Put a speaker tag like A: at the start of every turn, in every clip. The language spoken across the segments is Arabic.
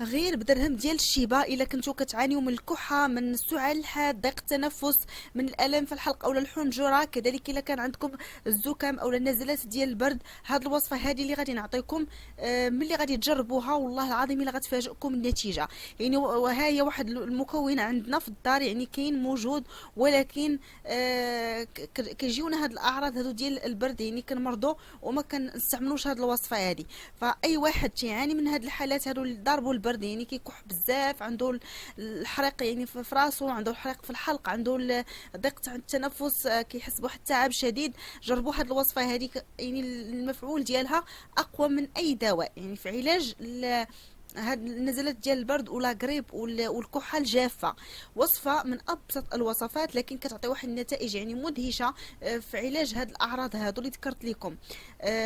A: غير بدرهم ديال الشيبه الا كنتو كتعانيو من الكحه، من السعال الحاد، ضيق التنفس، من الالم في الحلق او الحنجره، كذلك الا كان عندكم الزكام او النزلات ديال البرد. هاد الوصفه هذه اللي غادي نعطيكم، ملي غادي تجربوها والله العظيم الا غتفاجئكم النتيجه. يعني وها هي واحد المكون عندنا في الدار، يعني كاين موجود، ولكن كيجيونا هاد الاعراض هادو ديال البرد، يعني كنمرضوا وما كنستعملوش هاد الوصفه هذه. فاي واحد تيعاني من هاد الحالات هادو اللي ضاربو البرد، يعني كيكح بزاف، عنده الحريق يعني في راسو، عنده الحريق في الحلق، عنده ضيق تاع التنفس، كيحس بواحد التعب شديد، جربوا هاد الوصفه هذه. يعني المفعول ديالها اقوى من اي دواء، يعني في علاج هاد النزلات ديال البرد ولا غريب والكحه الجافه. وصفه من ابسط الوصفات، لكن كتعطي واحد النتائج يعني مدهشه في علاج هاد الاعراض هادو اللي ذكرت لكم.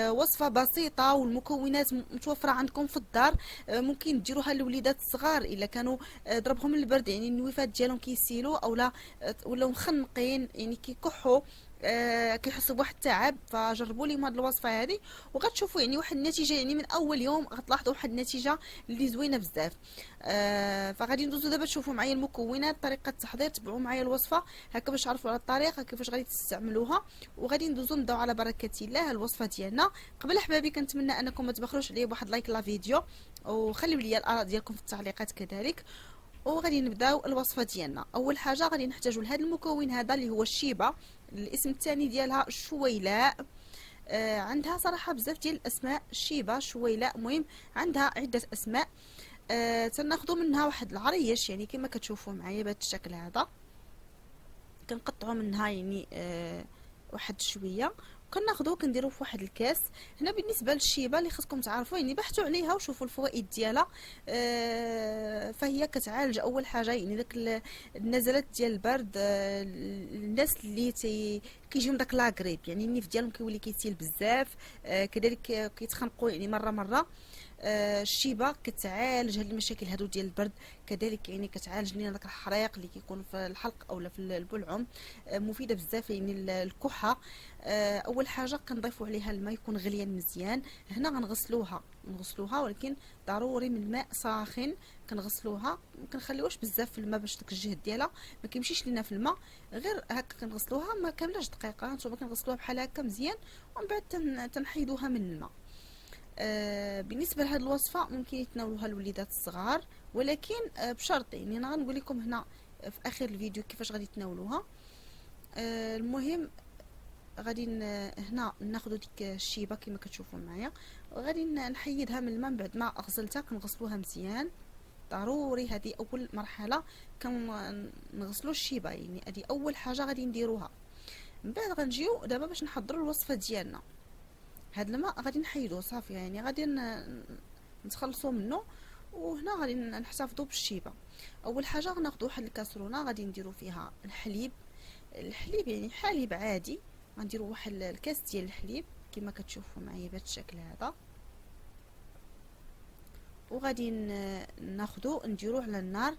A: وصفه بسيطه والمكونات متوفره عندكم في الدار. ممكن ديروها للوليدات الصغار الا كانوا ضربهم البرد، يعني النويفات ديالهم كيسيلوا او لا ولاو مخنقين، يعني كيكحوا، كيحسوا بواحد التعب. فجربوا لي هاد الوصفه هذه وغتشوفوا يعني واحد النتيجه، يعني من اول يوم غتلاحظوا واحد النتيجه اللي زوينه بزاف. فغادي ندوزو دابا تشوفوا معايا المكونات، طريقه التحضير، تبعوا معايا الوصفه هكا باش تعرفوا على الطريقه كيفاش غادي تستعملوها. وغادي ندوزو نبداو على بركه الله الوصفه ديالنا. قبل احبابي كنتمنى انكم ما تبخلوش عليا بواحد لايك لا فيديو، وخليو لي الاراء ديالكم في التعليقات كذلك. وغادي نبداو الوصفه ديالنا. اول حاجه غادي نحتاجوا لهذا المكون هذا اللي هو الشيبه، الاسم الثاني ديالها الشويلاء. عندها صراحه بزاف ديال الاسماء، شيبه، شويلاء، المهم عندها عده اسماء. تناخذوا منها واحد العريش، يعني كما كتشوفوا معايا بهذا الشكل هذا. كنقطعوا منها يعني واحد شويه، وكناخذوا كنديروا في واحد الكاس. هنا بالنسبه للشيبه اللي خصكم تعرفوا، يعني بحثوا عليها وشوفوا الفوائد ديالها. فهي كتعالج اول حاجه يعني داك النزلات ديال البرد. الناس اللي كيجيهم داك لاغريب، يعني النيف ديالهم كيولي كيسيل بزاف، كذلك كيتخنقوا يعني مره. الشيبه كتعالج هاد المشاكل هادو ديال البرد. كذلك يعني كتعالج لنا داك الحريق اللي كيكون في الحلق اولا في البلعم. مفيده بزاف يعني الكحه. اول حاجه كنضيفوا عليها الماء يكون غليان مزيان. هنا غنغسلوها ولكن ضروري من الماء ساخن. كنغسلوها، ما كنخليوهاش بزاف في الماء باش داك الجهد ديالها ما كيمشيش لينا في الماء. غير هكا كنغسلوها ما كاملاش دقيقه، نتوما كنغسلوها بحال هكا مزيان، ومن بعد تنحيدوها من الماء. بالنسبه لهاد الوصفه ممكن يتناولوها الوليدات الصغار، ولكن بشرط، يعني انا غنقول لكم هنا في اخر الفيديو كيفاش غادي تناولوها. المهم غادي هنا ناخذ ديك الشيبه كما كتشوفوا معايا، وغادي نحيدها من الماء. بعد ما غسلتها كنغسلوها مزيان، ضروري هذه اول مرحله. كنغسلوا الشيبه، يعني هذه اول حاجه غادي نديروها. من بعد غنجيو دابا باش نحضروا الوصفه ديالنا. هاد الماء غادي نحيدوه صافي، يعني غادي نتخلصوا منه. وهنا غادي نحتفظوا بالشيبه. اول حاجه غناخذوا واحد الكاسرونه غادي نديروا فيها الحليب يعني حليب عادي. غنديروا واحد الكاس ديال الحليب كما كتشوفوا معايا بهذا الشكل هذا. وغادي ناخذوا نديروه على النار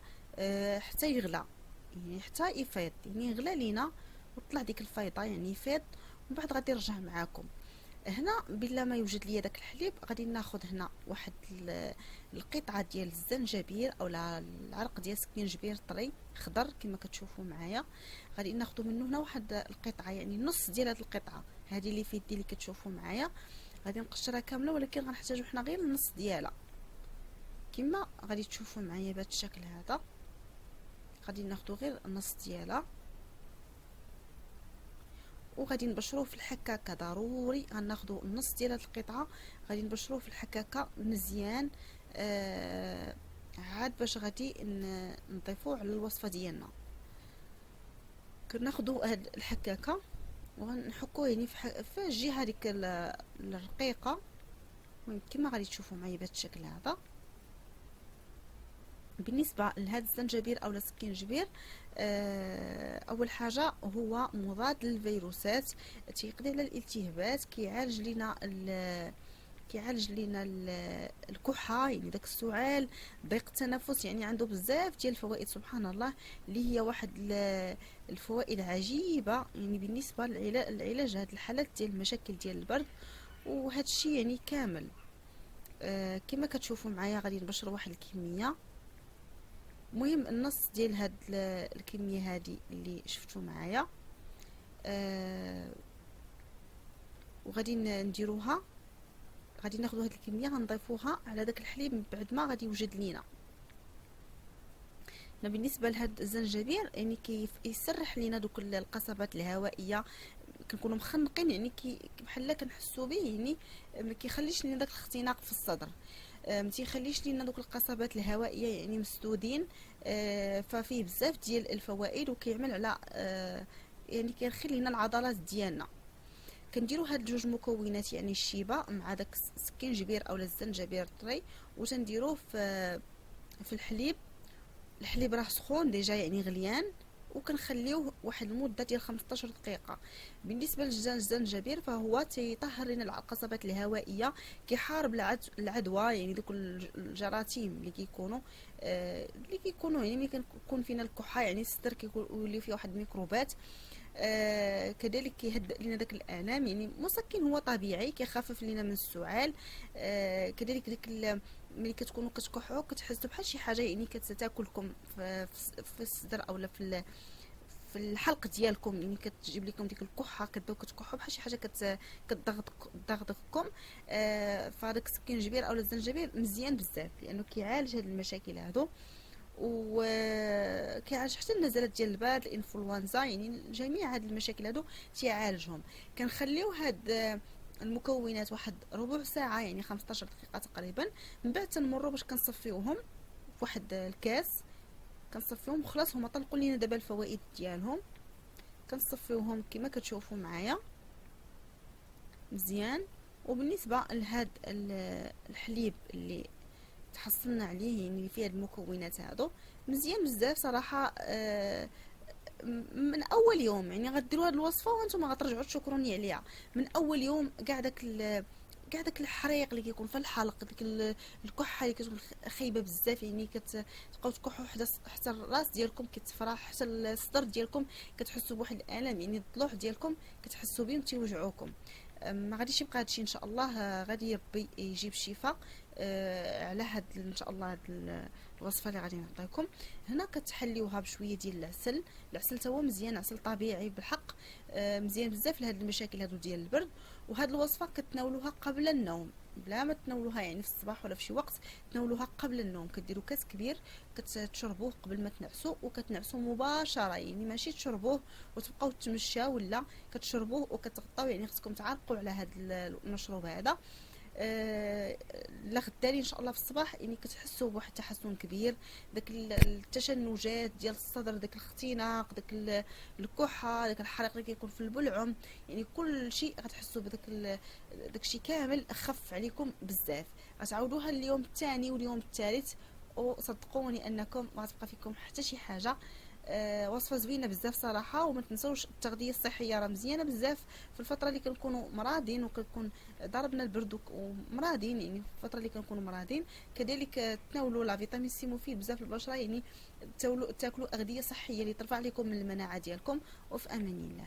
A: حتى يغلى، يعني حتى يفيض، يعني يغلى لينا وطلع ديك الفيضه يعني يفيض. ومن بعد غادي نرجع معاكم. هنا بلا ما يوجد ليا داك الحليب غادي ناخذ هنا واحد القطعه ديال الزنجبيل اولا العرق ديال السكينجبير طري خضر كما كتشوفوا معايا. غادي ناخذ منه هنا واحد القطعه، يعني نص ديال هذه القطعه هذه اللي في يدي اللي كتشوفوا معايا. غادي نقشرها كامله، ولكن غنحتاجو حنا غير النص ديالها كما غادي تشوفوا معايا بهذا الشكل هذا. غادي ناخذ غير النص ديالها وغادي نبشروه في الحكاكه. ضروري غناخذوا النص ديال هذه القطعه، غادي نبشروه في الحكاكه مزيان. عاد باش غادي نضيفوه على الوصفه ديالنا. كناخذوا هاد الحكاكه وغنحكوه يعني في الجهه هذيك الرقيقه كما غادي تشوفوا معايا بهذا الشكل هذا. بالنسبه لهذا الزنجبيل او السكينجبير، اول حاجه هو مضاد للفيروسات، تيقضي على الالتهابات، كيعالج لينا الكحه، يعني داك السعال، ضيق التنفس، يعني عنده بزاف ديال الفوائد سبحان الله، اللي هي واحد الفوائد عجيبه يعني بالنسبه للعلاج هاد الحالات ديال المشاكل ديال البرد. وهذا الشيء يعني كامل. كما كتشوفوا معايا غادي نبشر واحد الكميه. مهم النص ديال هاد الكميه هذه اللي شفتوا معايا، وغادي نديروها، غادي ناخذوا هاد الكميه غنضيفوها على داك الحليب من بعد ما غادي يوجد لينا. بالنسبه لهاد الزنجبيل يعني كيسرح لينا دوك القصبات الهوائيه، كنكونوا مخنقين يعني بحال كنحسوا به، يعني ما كيخليش لينا داك الاختناق في الصدر، ما تيخليش لينا دوك القصبات الهوائيه يعني مسدودين. ففيه بزاف ديال الفوائد وكيعمل على يعني كيرخي لينا العضلات ديالنا. كنديروا هاد جوج مكونات يعني الشيبه مع داك السكينجبير اولا الزنجبير الطري، وتنديروه في الحليب راه سخون ديجا يعني غليان، وكنخليوه واحد المده ديال 15 دقيقه. بالنسبه للزنجبير فهو تيطهر لنا القصبات الهوائيه، كيحارب العدوى يعني دوك الجراثيم اللي كيكونوا يعني ملي كنكون فينا الكحه يعني الصدر كيولي فيه واحد الميكروبات. كذلك كيهدئ لنا داك الالام، يعني مسكن هو طبيعي كيخفف لنا من السعال. كذلك ديك ملي كتكونوا كتكحوا كتحسوا بحال شي حاجه يعني كتاكلكم في الصدر اولا في الحلق ديالكم، يعني كتجيب لكم ديك الكحه، كتبداو كتكحوا بحال شي حاجه كتضغطكم. فهذاك السكينجبير اولا الزنجبيل مزيان بزاف لانه كيعالج هاد المشاكل هادو، وكيعالج حتى النزلات ديال البرد، الانفلونزا، يعني جميع هاد المشاكل هادو تيعالجهم. كنخليو هاد المكونات واحد ربع ساعه يعني 15 دقيقه تقريبا، من بعد تنمروا باش كنصفيوهم في واحد الكاس، كنصفيوهم خلاص هما طلقوا لينا دابا الفوائد ديالهم. كنصفيوهم كما كتشوفوا معايا مزيان. وبالنسبه لهاد الحليب اللي تحصلنا عليه يعني فيه هاد المكونات هادو مزيان بزاف صراحه. من اول يوم يعني غديروا هاد الوصفه وانتم غترجعوا تشكروني عليها. من اول يوم كاع داك الحريق اللي كيكون في الحلق، ديك الكحه اللي كتكون خايبه بزاف، يعني كتبقاو تكحوا حتى الراس ديالكم كيتفرح، حتى الصدر ديالكم كتحسوا بواحد الالم، يعني الضلوع ديالكم كتحسوا بهم تيوجعوكم. ما غاديش يبقى هادشي ان شاء الله، غادي ربي يجيب الشفاء على هاد ان شاء الله. هاد الوصفه اللي غادي نعطيكم هنا كتحليوها بشويه ديال العسل تا هو مزيان، عسل طبيعي بالحق، مزيان بزاف لهاد المشاكل هادو ديال البرد. وهاد الوصفه كتناولوها قبل النوم، بلا ما تناولوها يعني في الصباح ولا في شي وقت، تناولوها قبل النوم. كديروا كاس كبير كتشربوه قبل ما تنعسوا، وكتنعسوا مباشره، يعني ماشي تشربوه وتبقاو تمشاو، ولا كتشربوه وكتغطاو، يعني خصكم تعرقوا على هاد المشروب هذا. لغداري ان شاء الله في الصباح يعني كتحسوا بواحد التحسن كبير. داك التشنجات ديال الصدر، داك الاختناق، داك الكحه، داك الحريق اللي كيكون في البلعم، يعني كل شيء غتحسوا داك الشيء كامل خف عليكم بزاف. غتعاودوها اليوم الثاني واليوم الثالث وصدقوني انكم ما غتبقى فيكم حتى شي حاجه. وصفه زوينه بزاف صراحه. وما تنسوش التغذيه الصحيه راه مزيانه بزاف في الفتره اللي كنكونوا مرضين وكنكون ضربنا البرد ومرضين، يعني في الفتره اللي كنكونوا مرضين. كذلك تناولوا لا فيتامين سي مفيد بزاف للبشره، يعني تاكلوا اغذيه صحيه اللي ترفع لكم من المناعه ديالكم. وفي امان الله.